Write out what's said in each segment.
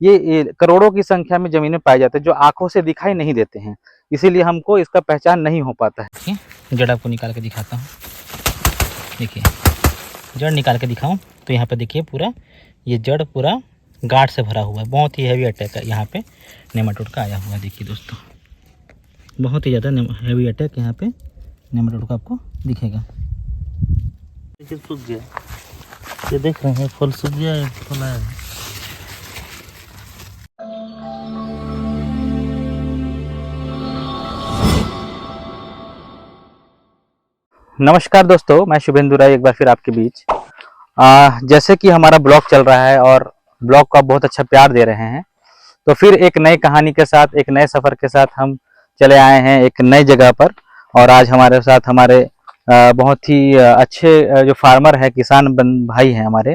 ये करोड़ों की संख्या में ज़मीन में पाए जाते हैं जो आँखों से दिखाई नहीं देते हैं, इसीलिए हमको इसका पहचान नहीं हो पाता है। देखिए जड़ आपको निकाल के दिखाता हूँ। देखिए जड़ निकाल के दिखाऊँ तो यहाँ पे देखिए पूरा ये जड़ पूरा गांठ से भरा हुआ है। बहुत ही हैवी अटैक है यहाँ पे नेमाटोड का आया हुआ है। देखिए दोस्तों बहुत ही ज़्यादा हैवी अटैक यहाँ पे नेमाटोड का आपको दिखेगा। देखिए सूख गया, ये देख रहे हैं फल सूख गया है, फल आया है। नमस्कार दोस्तों, मैं शुभेंदु राय एक बार फिर आपके बीच। जैसे कि हमारा ब्लॉग चल रहा है और ब्लॉग को आप बहुत अच्छा प्यार दे रहे हैं, तो फिर एक नई कहानी के साथ, एक नए सफ़र के साथ हम चले आए हैं एक नई जगह पर। और आज हमारे साथ हमारे बहुत ही अच्छे जो फार्मर है, किसान भाई हैं हमारे,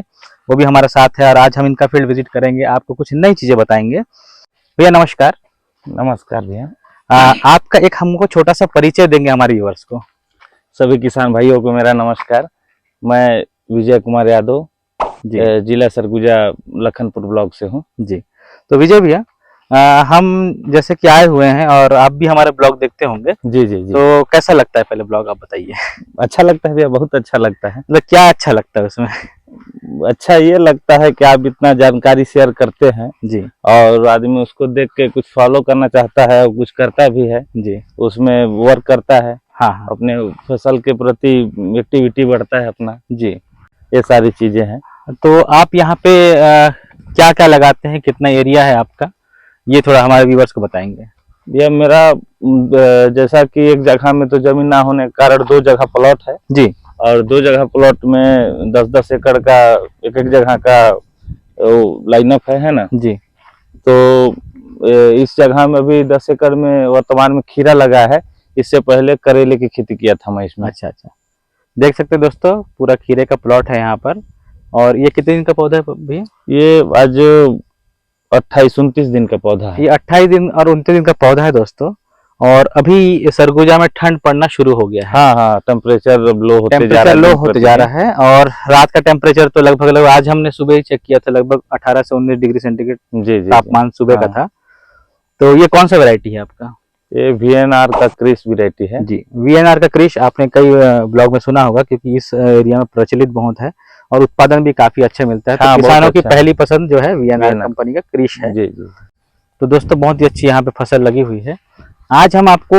वो भी हमारे साथ है। और आज हम इनका फील्ड विजिट करेंगे, आपको कुछ नई चीज़ें बताएंगे। भैया नमस्कार। नमस्कार भैया। आपका एक हमको छोटा सा परिचय देंगे हमारे व्यूअर्स को। सभी किसान भाइयों को मेरा नमस्कार। मैं विजय कुमार यादव जिला सरगुजा लखनपुर ब्लॉक से हूँ जी। तो विजय भैया, हम जैसे कि आए हुए हैं और आप भी हमारे ब्लॉग देखते होंगे। जी जी जी। तो कैसा लगता है पहले ब्लॉग आप बताइए। अच्छा लगता है भैया, बहुत अच्छा लगता है। मतलब क्या अच्छा लगता है उसमें? अच्छा ये लगता है कि आप इतना जानकारी शेयर करते हैं जी। और आदमी उसको देख के कुछ फॉलो करना चाहता है और कुछ करता भी है जी, उसमें वर्क करता है। हाँ हाँ अपने फसल के प्रति एक्टिविटी बढ़ता है अपना जी, ये सारी चीजें हैं। तो आप यहाँ पे क्या क्या लगाते हैं, कितना एरिया है आपका, ये थोड़ा हमारे व्यूवर्स को बताएंगे। यह मेरा जैसा कि एक जगह में तो जमीन ना होने के कारण 2 जगह प्लॉट है जी। और 2 जगह प्लॉट में 10-10 एकड़ का एक जगह का लाइनअप है ना जी। तो इस जगह में भी 10 एकड़ में वर्तमान में खीरा लगा है। इससे पहले करेले की खेती किया था मैं इसमें। अच्छा अच्छा, देख सकते हैं दोस्तों, पूरा खीरे का प्लॉट है यहाँ पर। और ये कितने दिन का पौधा है भैया? ये आज 28-29 दिन का पौधा है। ये 28 दिन और 29 दिन का पौधा है दोस्तों। और अभी सरगुजा में ठंड पड़ना शुरू हो गया है। हाँ हाँ, टेम्परेचर लो होते जा रहा है। और रात का टेम्परेचर तो लगभग आज हमने सुबह ही चेक किया था, लगभग 18 से 19 डिग्री सेंटीग्रेड तापमान सुबह का था। तो ये कौन सा वैरायटी है आपका? ये VNR का क्रिश वैरायटी है जी। VNR का क्रिश आपने कई ब्लॉग में सुना होगा, क्योंकि इस एरिया में प्रचलित बहुत है और उत्पादन भी काफी अच्छा मिलता है। हाँ, तो किसानों की अच्छा पहली पसंद जो है VNR कंपनी का क्रिश है। जी जी। तो दोस्तों बहुत ही अच्छी यहाँ पे फसल लगी हुई है। आज हम आपको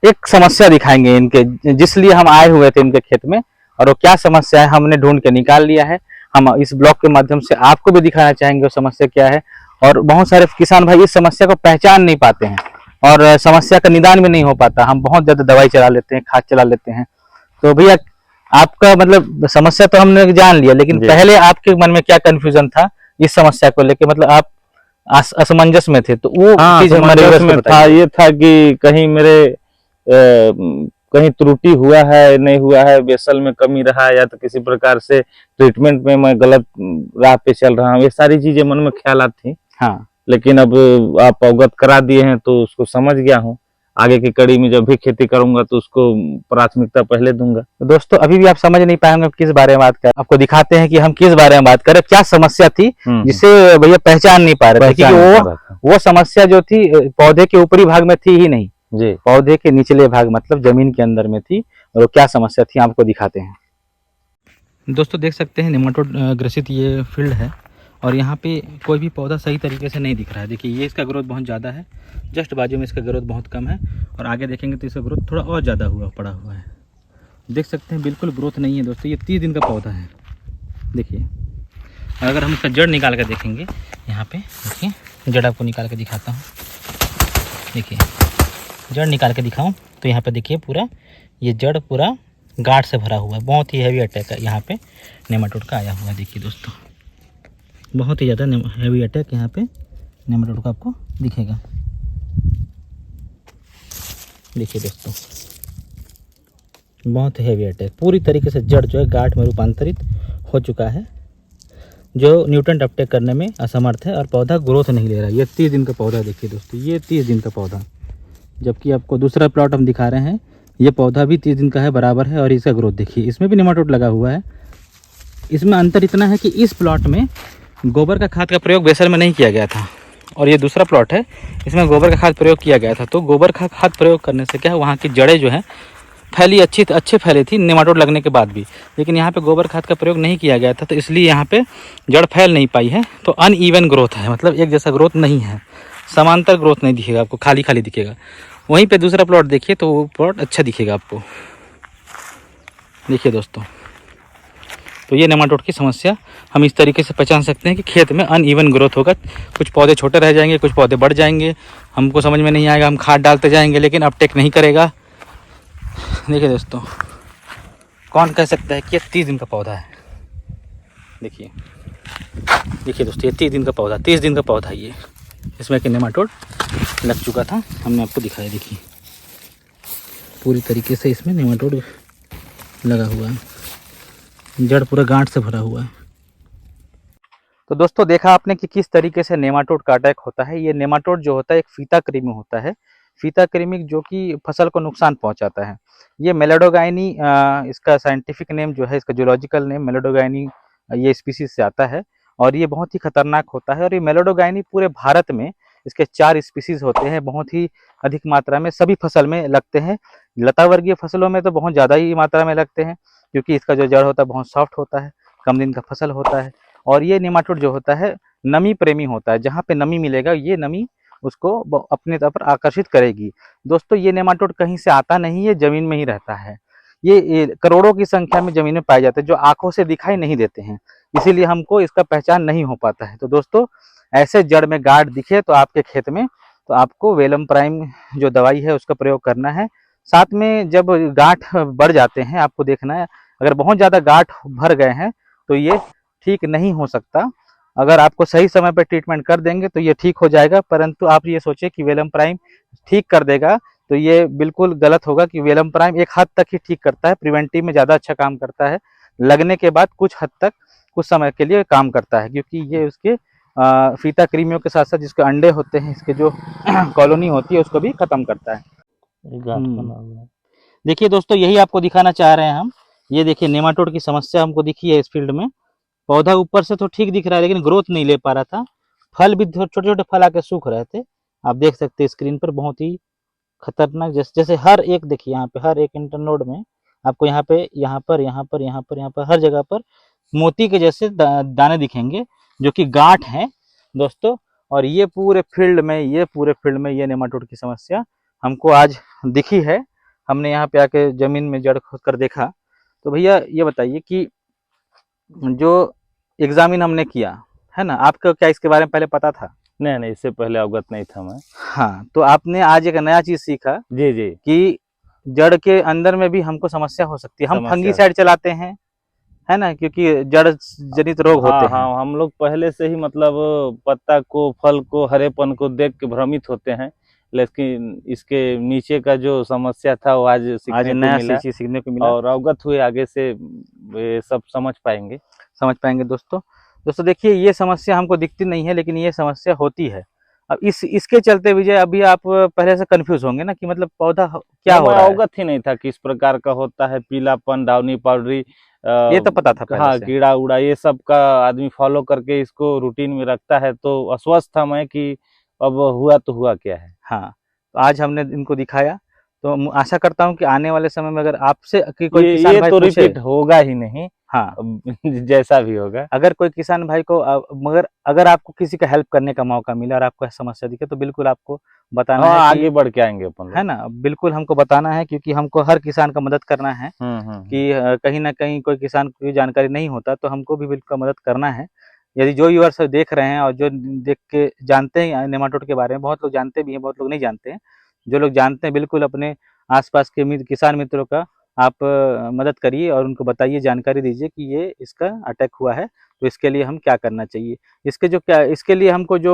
एक समस्या दिखाएंगे इनके, जिस लिए हम आए हुए थे इनके खेत में, और वो क्या समस्या है हमने ढूंढ के निकाल लिया है। हम इस ब्लॉग के माध्यम से आपको भी दिखाना चाहेंगे वो समस्या क्या है। और बहुत सारे किसान भाई इस समस्या को पहचान नहीं पाते हैं और समस्या का निदान भी नहीं हो पाता। हम बहुत ज्यादा दवाई चला लेते हैं, खाद चला लेते हैं। तो भैया आपका मतलब समस्या तो हमने जान लिया, लेकिन पहले आपके मन में क्या कंफ्यूजन था इस समस्या को लेके, मतलब आप असमंजस में थे, तो वो चीज हमारे में था। ये था कि कहीं मेरे कहीं त्रुटि हुआ है, नहीं हुआ है, बेसल में कमी रहा है, या तो किसी प्रकार से ट्रीटमेंट में मैं गलत राह पे चल रहा हूँ। ये सारी चीजें मन में ख्यालात थी। हाँ, लेकिन अब आप अवगत करा दिए हैं तो उसको समझ गया हूँ। आगे की कड़ी में जब भी खेती करूंगा तो उसको प्राथमिकता पहले दूंगा। तो दोस्तों अभी भी आप समझ नहीं पाएंगे किस बारे में बात कर, आपको दिखाते हैं कि हम किस बारे में बात करें, क्या समस्या थी जिसे भैया पहचान नहीं पा रहे थे। क्योंकि वो समस्या जो थी पौधे के ऊपरी भाग में थी ही नहीं जी, पौधे के निचले भाग मतलब जमीन के अंदर में थी। और क्या समस्या थी आपको दिखाते हैं। दोस्तों देख सकते हैं नेमाटोड ग्रसित ये फील्ड है और यहाँ पे कोई भी पौधा सही तरीके से नहीं दिख रहा है। देखिए ये इसका ग्रोथ बहुत ज़्यादा है, जस्ट बाजू में इसका ग्रोथ बहुत कम है, और आगे देखेंगे तो इसका ग्रोथ थोड़ा और ज़्यादा पड़ा हुआ है। देख सकते हैं बिल्कुल ग्रोथ नहीं है दोस्तों। ये 30 दिन का पौधा है। देखिए अगर हम इसका जड़ निकाल कर देखेंगे, यहाँ पे देखिए जड़ आपको निकाल के दिखाता हूँ। देखिए जड़ निकाल के दिखाऊँ तो यहाँ पे देखिए पूरा ये जड़ पूरा गांठ से भरा हुआ है। बहुत ही हैवी अटैक है यहाँ पे नेमाटोड का आया हुआ है। देखिए दोस्तों बहुत ही ज़्यादा हैवी अटैक यहाँ पे नेमाटोड का आपको दिखेगा। देखिए दोस्तों बहुत हैवी अटैक, पूरी तरीके से जड़ जो है गांठ में रूपांतरित हो चुका है, जो न्यूट्रेंट अपटेक करने में असमर्थ है और पौधा ग्रोथ नहीं ले रहा है। ये 30 दिन का पौधा देखिए दोस्तों, ये 30 दिन का पौधा, जबकि आपको दूसरा प्लॉट हम दिखा रहे हैं, ये पौधा भी 30 दिन का है, बराबर है। और इसका ग्रोथ देखिए, इसमें भी नेमाटोड लगा हुआ है। इसमें अंतर इतना है कि इस प्लॉट में गोबर का खाद का प्रयोग बेसल में नहीं किया गया था, और ये दूसरा प्लॉट है, इसमें गोबर का खाद प्रयोग किया गया था। तो गोबर का खाद प्रयोग करने से क्या है, वहाँ की जड़ें जो हैं फैली अच्छे फैली थी नेमाटोड लगने के बाद भी। लेकिन यहाँ पे गोबर खाद का प्रयोग नहीं किया गया था, तो इसलिए यहाँ पे जड़ फैल नहीं पाई है। तो अनइवन ग्रोथ है, मतलब एक जैसा ग्रोथ नहीं है, समांतर ग्रोथ नहीं दिखेगा आपको, खाली खाली दिखेगा। वहीं पे दूसरा प्लॉट देखिए तो वो प्लॉट अच्छा दिखेगा आपको। देखिए दोस्तों, तो ये नेमाटोड की समस्या हम इस तरीके से पहचान सकते हैं कि खेत में अनइवन ग्रोथ होगा, कुछ पौधे छोटे रह जाएंगे, कुछ पौधे बढ़ जाएंगे, हमको समझ में नहीं आएगा, हम खाद डालते जाएंगे लेकिन अपटेक नहीं करेगा। देखिए दोस्तों, कौन कह सकता है कि ये 30 दिन का पौधा है। देखिए दोस्तों, ये 30 दिन का पौधा, 30 दिन का पौधा ये, इसमें कि नेमाटोड लग चुका था, हमने आपको दिखाया। देखिए पूरी तरीके से इसमें नेमाटोड लगा हुआ है, जड़ पूरा गांठ से भरा हुआ है। तो दोस्तों, देखा आपने कि किस तरीके से नेमाटोड का अटैक होता है। ये नेमाटोड जो होता है एक फीता कृमि होता है, फीता कृमि जो कि फसल को नुकसान पहुंचाता है। ये मेलेडोगाइनी, इसका साइंटिफिक नेम जो है, इसका जूलॉजिकल नेम मेलेडोगाइनी ये स्पीसीज से आता है, और ये बहुत ही खतरनाक होता है। और ये मेलेडोगाइनी पूरे भारत में इसके 4 स्पीसीज होते हैं, बहुत ही अधिक मात्रा में सभी फसल में लगते हैं। लता वर्गीय फसलों में तो बहुत ज़्यादा ही मात्रा में लगते हैं, क्योंकि इसका जो जड़ होता है बहुत सॉफ्ट होता है, कम दिन का फसल होता है। और ये नेमाटोड जो होता है नमी प्रेमी होता है, जहाँ पे नमी मिलेगा ये नमी उसको अपने तरफ आकर्षित करेगी। दोस्तों, ये नेमाटोड कहीं से आता नहीं है, जमीन में ही रहता है। ये करोड़ों की संख्या में जमीन में पाए जाते हैं, जो आंखों से दिखाई नहीं देते हैं, इसीलिए हमको इसका पहचान नहीं हो पाता है। तो दोस्तों, ऐसे जड़ में गांठ दिखे तो आपके खेत में, तो आपको वेलम प्राइम जो दवाई है उसका प्रयोग करना है। साथ में जब गांठ बढ़ जाते हैं, आपको देखना है, अगर बहुत ज़्यादा गांठ भर गए हैं तो ये ठीक नहीं हो सकता। अगर आपको सही समय पर ट्रीटमेंट कर देंगे तो ये ठीक हो जाएगा, परंतु आप ये सोचिए कि वेलम प्राइम ठीक कर देगा, तो ये बिल्कुल गलत होगा। कि वेलम प्राइम एक हद तक ही ठीक करता है, प्रिवेंटिव में ज़्यादा अच्छा काम करता है, लगने के बाद कुछ हद तक कुछ समय के लिए काम करता है, क्योंकि ये उसके फीता कृमियों के साथ साथ जिसके अंडे होते हैं, इसके जो कॉलोनी होती है उसको भी खत्म करता है। देखिए दोस्तों, यही आपको दिखाना चाह रहे हैं हम। ये देखिए नेमाटोड की समस्या हमको दिखी है इस फील्ड में। पौधा ऊपर से तो ठीक दिख रहा है, लेकिन ग्रोथ नहीं ले पा रहा था, फल भी छोटे छोटे फल आके सूख रहे थे। आप देख सकते हैं स्क्रीन पर, बहुत ही खतरनाक। जैसे हर एक देखिए, यहाँ पे हर एक इंटरनोड में आपको यहाँ पर हर जगह पर मोती के जैसे दाने दिखेंगे, जो कि गांठ हैं दोस्तों। और ये पूरे फील्ड में ये नेमाटोड की समस्या हमको आज दिखी है। हमने यहाँ पे आके जमीन में जड़ खोद कर देखा। तो भैया ये बताइए कि जो एग्जामिन हमने किया है ना, आपको क्या इसके बारे में पहले पता था? नहीं, इससे पहले अवगत नहीं था मैं। हाँ, तो आपने आज एक नया चीज सीखा जी जी, कि जड़ के अंदर में भी हमको समस्या हो सकती है। हम फंगीसाइड चलाते हैं, है ना, क्योंकि जड़ जनित रोग होते हैं। हाँ, हम लोग पहले से ही मतलब पत्ता को, फल को, हरेपन को देख के भ्रमित होते हैं, लेकिन इसके नीचे का जो समस्या था वो आज सीखने को मिला, चीज सीखने को मिला, और अवगत हुए, आगे से ये सब समझ पाएंगे दोस्तों देखिए, ये समस्या हमको दिखती नहीं है, लेकिन ये समस्या होती है। अब इसके चलते विजय, अभी आप पहले से कंफ्यूज होंगे ना कि मतलब पौधा क्या हो रहा है। अवगत ही नहीं था किस प्रकार का होता है, पीलापन, डाउनी पाउडरी, ये तो पता था पहले हाँ, से। कीड़ा उड़ा, ये सब का आदमी फॉलो करके इसको रूटीन में रखता है, तो अस्वस्थ था मैं कि अब हुआ तो हुआ क्या है। हाँ, तो आज हमने इनको दिखाया, तो आशा करता हूँ कि आने वाले समय में अगर आपसे कोई किसान ये भाई तो पूछे, रिपीट होगा ही नहीं। हाँ, जैसा भी होगा, अगर कोई किसान भाई को मगर अगर आपको किसी का हेल्प करने का मौका मिला और आपको समस्या दिखे, तो बिल्कुल आपको बताना हाँ, है आगे बढ़ के आएंगे अपन लोग, है ना, बिल्कुल हमको बताना है, क्योंकि हमको हर किसान का मदद करना है। कि कहीं ना कहीं कोई किसान को कोई जानकारी नहीं होता, तो हमको भी बिल्कुल मदद करना है। यदि जो व्यूअर्स देख रहे हैं और जो देख के जानते हैं नेमाटोड के बारे में, बहुत लोग जानते भी हैं, बहुत लोग नहीं जानते हैं, जो लोग जानते हैं बिल्कुल अपने आसपास के किसान मित्रों का आप मदद करिए और उनको बताइए, जानकारी दीजिए कि ये इसका अटैक हुआ है, तो इसके लिए हम क्या करना चाहिए। इसके लिए हमको जो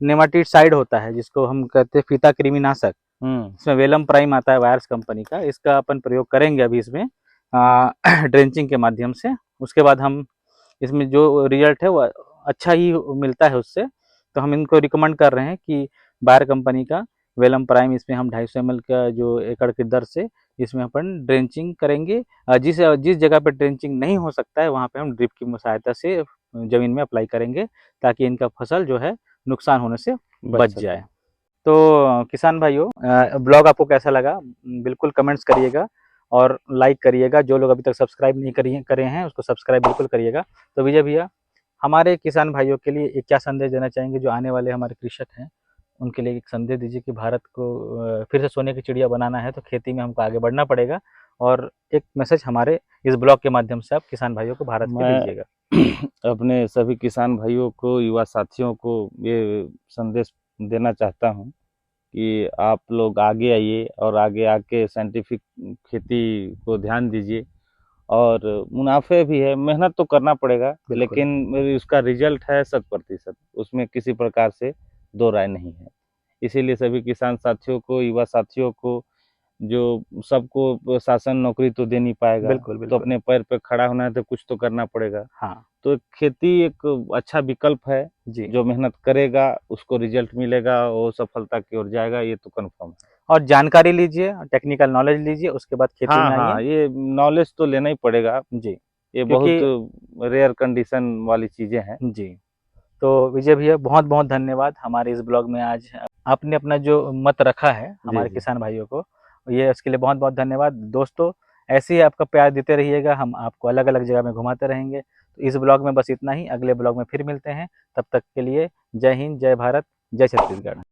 नेमाटिड साइड होता है, जिसको हम कहते हैं फीता कृमिनाशक, इसमें वेलम प्राइम आता है वायर्स कंपनी का, इसका अपन प्रयोग करेंगे अभी इसमें ड्रेंचिंग के माध्यम से। उसके बाद हम इसमें जो रिजल्ट है वो अच्छा ही मिलता है उससे, तो हम इनको रिकमेंड कर रहे हैं कि बायर कंपनी का वेलम प्राइम, इसमें हम 250 ml का जो एकड़ की दर से इसमें अपन ड्रेंचिंग करेंगे। जिस जगह पे ड्रेंचिंग नहीं हो सकता है, वहाँ पे हम ड्रिप की सहायता से जमीन में अप्लाई करेंगे ताकि इनका फसल जो है नुकसान होने से बच सके। जाए। तो किसान भाइयों, ब्लॉग आपको कैसा लगा बिल्कुल कमेंट्स करिएगा और लाइक करिएगा। जो लोग अभी तक सब्सक्राइब नहीं करे हैं उसको सब्सक्राइब बिल्कुल करिएगा। तो विजय भैया, हमारे किसान भाइयों के लिए एक क्या संदेश देना चाहेंगे जो आने वाले हमारे कृषक हैं, उनके लिए एक संदेश दीजिए कि भारत को फिर से सोने की चिड़िया बनाना है तो खेती में हमको आगे बढ़ना पड़ेगा, और एक मैसेज हमारे इस ब्लॉग के माध्यम से आप किसान भाइयों को भारत के दीजिएगा। अपने सभी किसान भाइयों को, युवा साथियों को ये संदेश देना चाहता हूँ कि आप लोग आगे आइए और आगे आके साइंटिफिक खेती को ध्यान दीजिए। और मुनाफे भी है, मेहनत तो करना पड़ेगा, लेकिन उसका रिजल्ट है 100%, उसमें किसी प्रकार से दो राय नहीं है। इसीलिए सभी किसान साथियों को, युवा साथियों को, जो सबको शासन नौकरी तो दे नहीं पाएगा, बिल्कुल, तो बिल्कुल। अपने पैर पे खड़ा होना है तो कुछ तो करना पड़ेगा। हाँ तो खेती एक अच्छा विकल्प है, जी। जो मेहनत करेगा उसको रिजल्ट मिलेगा, वो सफलता की ओर जाएगा, ये तो कंफर्म है। और जानकारी लीजिए, टेक्निकल नॉलेज लीजिए, उसके बाद खेती में हाँ आइए। हाँ, ये नॉलेज तो लेना ही पड़ेगा, जी, ये क्योंकि बहुत रेयर कंडीशन वाली चीजें हैं। जी, तो विजय भैया बहुत बहुत धन्यवाद हमारे इस ब्लॉग में आज आपने अपना जो मत रखा है जी हमारे जी। किसान भाइयों को, ये उसके लिए बहुत बहुत धन्यवाद। दोस्तों, ऐसे ही आपका प्यार देते रहिएगा, हम आपको अलग अलग जगह में घुमाते रहेंगे। तो इस ब्लॉग में बस इतना ही, अगले ब्लॉग में फिर मिलते हैं। तब तक के लिए जय हिंद, जय भारत, जय छत्तीसगढ़।